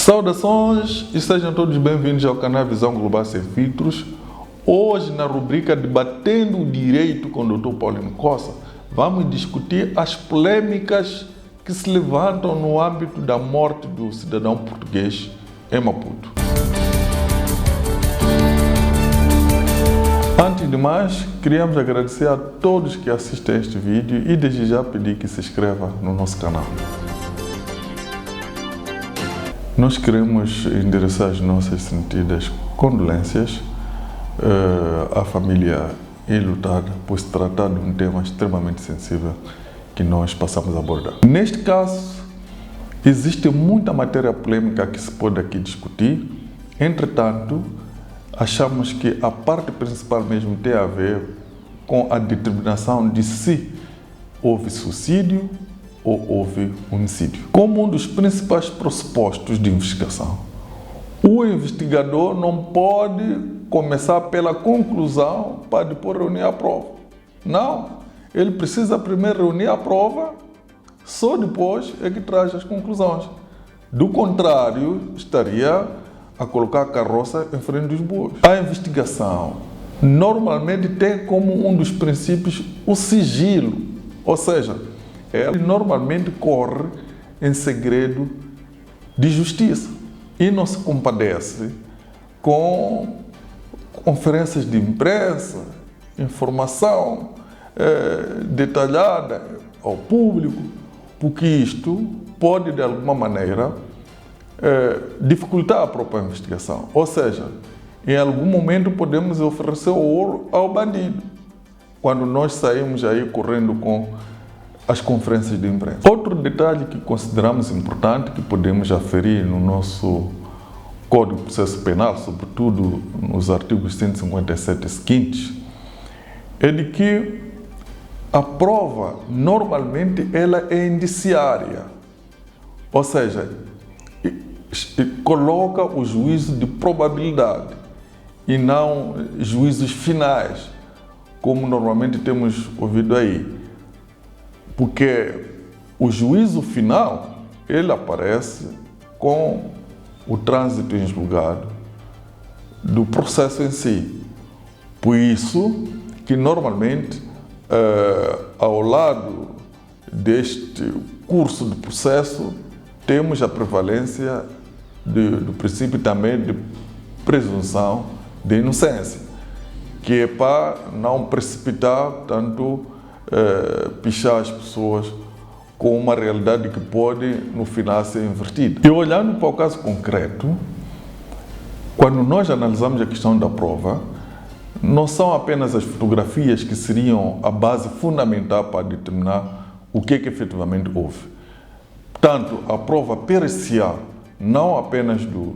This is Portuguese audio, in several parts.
Saudações e sejam todos bem-vindos ao canal Visão Global Sem Filtros. Hoje, na rubrica Debatendo o Direito com o Dr. Paulino Costa, vamos discutir as polêmicas que se levantam no âmbito da morte do cidadão português em Maputo. Antes de mais, queríamos agradecer a todos que assistem a este vídeo e desde já pedir que se inscreva no nosso canal. Nós queremos endereçar as nossas sentidas condolências à família enlutada por se tratar de um tema extremamente sensível que nós passamos a abordar. Neste caso, existe muita matéria polêmica que se pode aqui discutir. Entretanto, achamos que a parte principal mesmo tem a ver com a determinação de se houve suicídio ou houve homicídio. Como um dos principais pressupostos de investigação, o investigador não pode começar pela conclusão para depois reunir a prova. Não, ele precisa primeiro reunir a prova, só depois é que traz as conclusões. Do contrário, estaria a colocar a carroça em frente dos bois. A investigação normalmente tem como um dos princípios o sigilo, ou seja, ela normalmente corre em segredo de justiça e não se compadece com conferências de imprensa, informação detalhada ao público, porque isto pode de alguma maneira dificultar a própria investigação. Ou seja, em algum momento podemos oferecer o ouro ao bandido, quando nós saímos aí correndo com as conferências de imprensa. Outro detalhe que consideramos importante, que podemos aferir no nosso Código de Processo Penal, sobretudo nos artigos 157 e seguintes, é de que a prova, normalmente, ela é indiciária, ou seja, coloca o juízo de probabilidade e não juízos finais, como normalmente temos ouvido aí. Porque o juízo final, ele aparece com o trânsito em julgado do processo em si. Por isso que normalmente, ao lado deste curso do processo, temos a prevalência do princípio também de presunção de inocência, que é para não precipitar tanto pichar as pessoas com uma realidade que pode, no final, ser invertida. E olhando para o caso concreto, quando nós analisamos a questão da prova, não são apenas as fotografias que seriam a base fundamental para determinar o que efetivamente houve. Tanto a prova pericial, não apenas do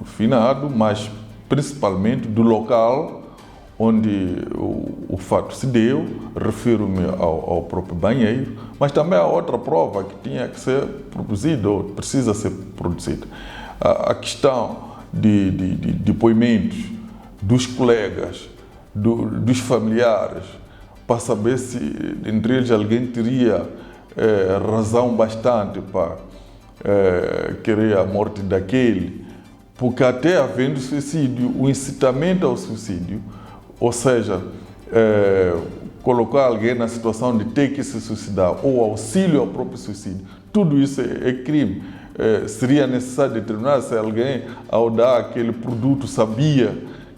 finado, mas principalmente do local onde o fato se deu, refiro-me ao próprio banheiro, mas também a outra prova que tinha que ser produzida ou precisa ser produzida. A questão de depoimentos dos colegas, dos familiares, para saber se entre eles alguém teria razão bastante para querer a morte daquele, porque até havendo suicídio, o incitamento ao suicídio, ou seja, colocar alguém na situação de ter que se suicidar ou auxílio ao próprio suicídio, tudo isso é crime. Seria necessário determinar se alguém, ao dar aquele produto, sabia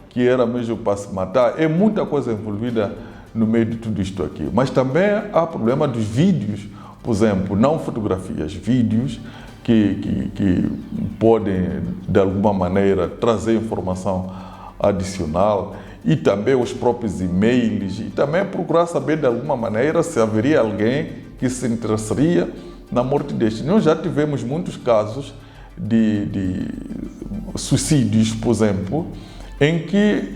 que era mesmo para se matar. É muita coisa envolvida no meio de tudo isto aqui. Mas também há problema dos vídeos, por exemplo, não fotografias, vídeos que podem, de alguma maneira, trazer informação adicional, e também os próprios e-mails, e também procurar saber de alguma maneira se haveria alguém que se interessaria na morte deste. Nós já tivemos muitos casos de suicídios, por exemplo, em que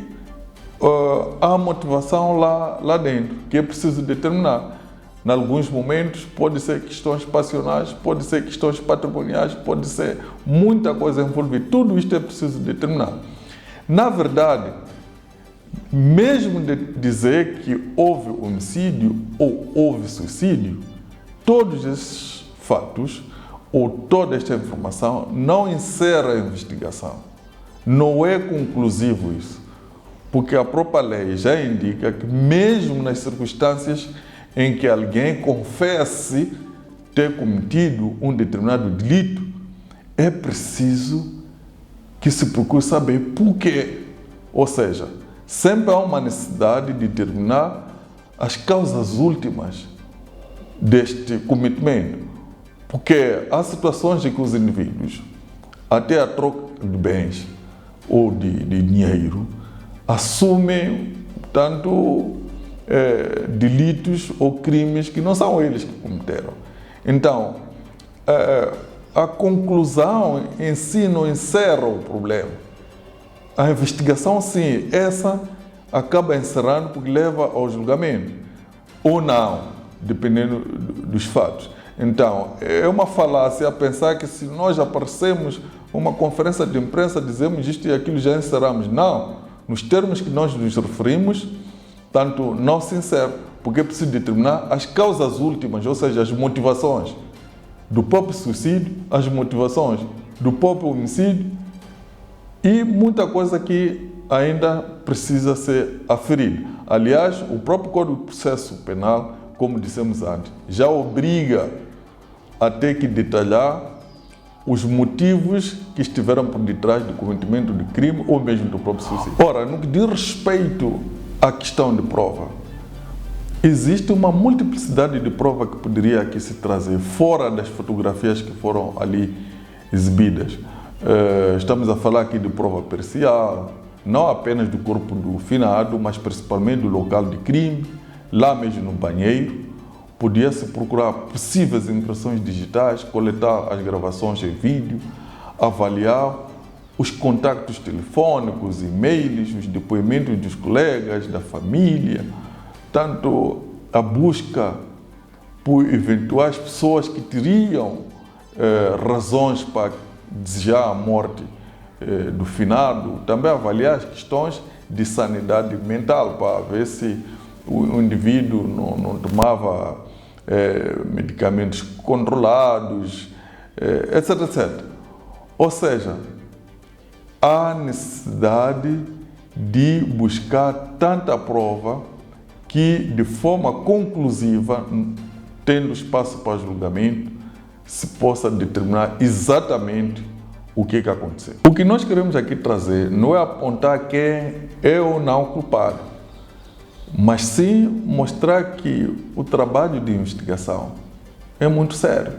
há motivação lá dentro, que é preciso determinar. Em alguns momentos pode ser questões passionais, pode ser questões patrimoniais, pode ser muita coisa envolvida. Tudo isto é preciso determinar. Na verdade, mesmo de dizer que houve homicídio ou houve suicídio, todos esses fatos ou toda esta informação não encerra a investigação. Não é conclusivo isso, porque a própria lei já indica que mesmo nas circunstâncias em que alguém confesse ter cometido um determinado delito, é preciso que se procure saber por quê. Ou seja, sempre há uma necessidade de determinar as causas últimas deste cometimento. Porque há situações em que os indivíduos, até a troca de bens ou de dinheiro, assumem, tanto delitos ou crimes que não são eles que cometeram. Então, a conclusão em si não encerra o problema. A investigação, sim, essa acaba encerrando porque leva ao julgamento, ou não, dependendo dos fatos. Então, é uma falácia pensar que se nós aparecemos numa conferência de imprensa, dizemos isto e aquilo, já encerramos. Não, nos termos que nós nos referimos, tanto não se encerra, porque é preciso determinar as causas últimas, ou seja, as motivações do próprio suicídio, as motivações do próprio homicídio e muita coisa que ainda precisa ser aferida. Aliás, o próprio Código de Processo Penal, como dissemos antes, já obriga a ter que detalhar os motivos que estiveram por detrás do cometimento de crime ou mesmo do próprio suicídio. Ora, no que diz respeito à questão de prova, existe uma multiplicidade de prova que poderia aqui se trazer fora das fotografias que foram ali exibidas. Estamos a falar aqui de prova pericial, não apenas do corpo do finado, mas principalmente do local de crime, lá mesmo no banheiro. Podia-se procurar possíveis impressões digitais, coletar as gravações em vídeo, avaliar os contactos telefônicos, e-mails, os depoimentos dos colegas, da família, tanto a busca por eventuais pessoas que teriam razões para desejar a morte do finado, também avaliar as questões de sanidade mental, para ver se o indivíduo não tomava medicamentos controlados, etc, etc. Ou seja, há necessidade de buscar tanta prova que, de forma conclusiva, tendo espaço para julgamento, se possa determinar exatamente o que aconteceu. O que nós queremos aqui trazer não é apontar quem é ou não culpado, mas sim mostrar que o trabalho de investigação é muito sério.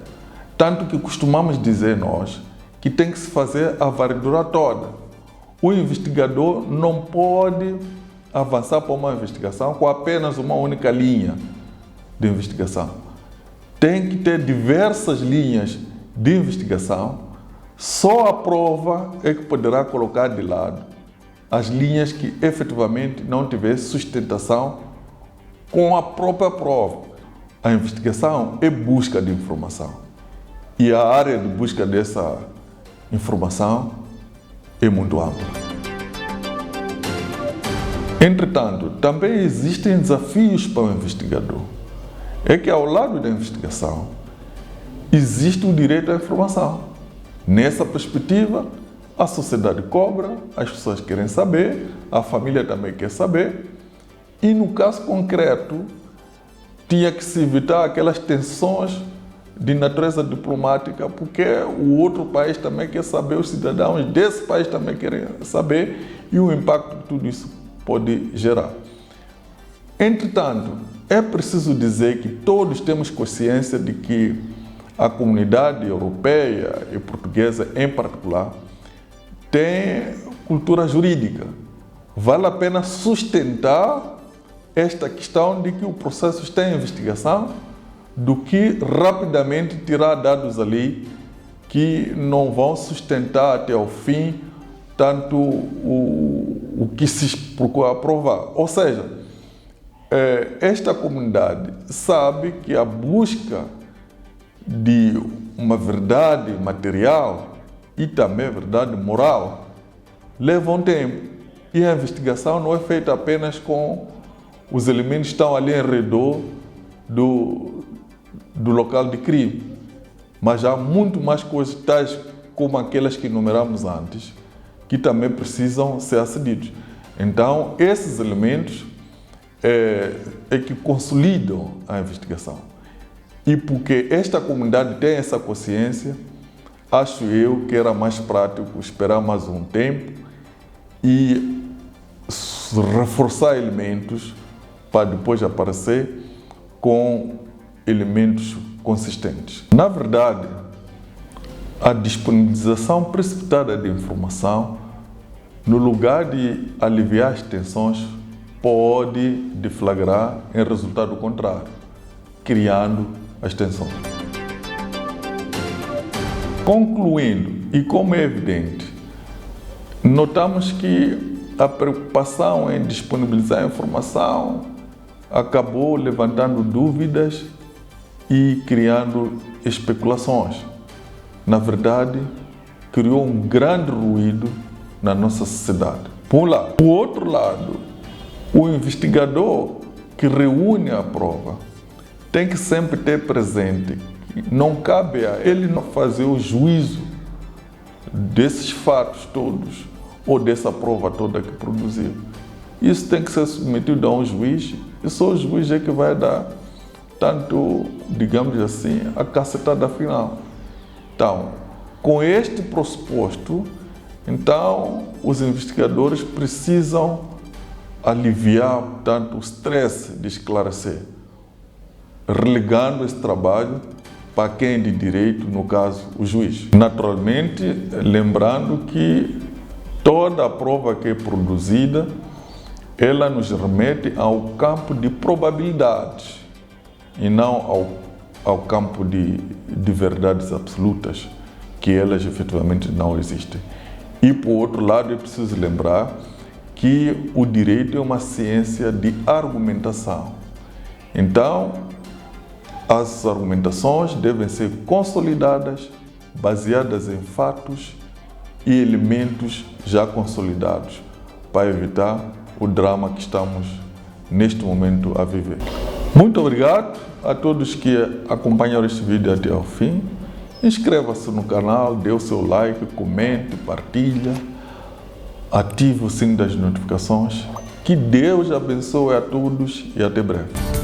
Tanto que costumamos dizer nós que tem que se fazer a varredura toda. O investigador não pode avançar para uma investigação com apenas uma única linha de investigação. Tem que ter diversas linhas de investigação. Só a prova é que poderá colocar de lado as linhas que efetivamente não tivessem sustentação com a própria prova. A investigação é busca de informação. E a área de busca dessa informação é muito ampla. Entretanto, também existem desafios para o investigador. É que ao lado da investigação existe o direito à informação. Nessa perspectiva, a sociedade cobra, as pessoas querem saber, a família também quer saber, e no caso concreto, tinha que se evitar aquelas tensões de natureza diplomática, porque o outro país também quer saber, os cidadãos desse país também querem saber, e o impacto que tudo isso pode gerar. Entretanto, é preciso dizer que todos temos consciência de que a comunidade europeia e portuguesa em particular tem cultura jurídica. Vale a pena sustentar esta questão de que o processo está em investigação do que rapidamente tirar dados ali que não vão sustentar até o fim tanto o que se procura provar. Ou seja, esta comunidade sabe que a busca de uma verdade material e também verdade moral leva um tempo. E a investigação não é feita apenas com os elementos que estão ali em redor do local de crime. Mas há muito mais coisas, tais como aquelas que enumeramos antes, que também precisam ser acedidos. Então, esses elementos é que consolidam a investigação. E porque esta comunidade tem essa consciência, acho eu que era mais prático esperar mais um tempo e reforçar elementos para depois aparecer com elementos consistentes. Na verdade, a disponibilização precipitada de informação, no lugar de aliviar as tensões, pode deflagrar em resultado contrário, criando as tensões. Concluindo, e como é evidente, notamos que a preocupação em disponibilizar a informação acabou levantando dúvidas e criando especulações. Na verdade, criou um grande ruído na nossa sociedade. Por um lado. Por outro lado, o investigador que reúne a prova tem que sempre ter presente que não cabe a ele não fazer o juízo desses fatos todos ou dessa prova toda que produziu. Isso tem que ser submetido a um juiz e só o juiz é que vai dar tanto, digamos assim, a cacetada final. Então, com este pressuposto, então, os investigadores precisam aliviar, portanto, o stress de esclarecer, relegando esse trabalho para quem é de direito, no caso, o juiz. Naturalmente, lembrando que toda a prova que é produzida, ela nos remete ao campo de probabilidades e não ao campo de verdades absolutas, que elas efetivamente não existem. E, por outro lado, é preciso lembrar que o direito é uma ciência de argumentação. Então, as argumentações devem ser consolidadas, baseadas em fatos e elementos já consolidados, para evitar o drama que estamos neste momento a viver. Muito obrigado a todos que acompanharam este vídeo até ao fim. Inscreva-se no canal, dê o seu like, comente, partilha, ative o sino das notificações. Que Deus abençoe a todos e até breve.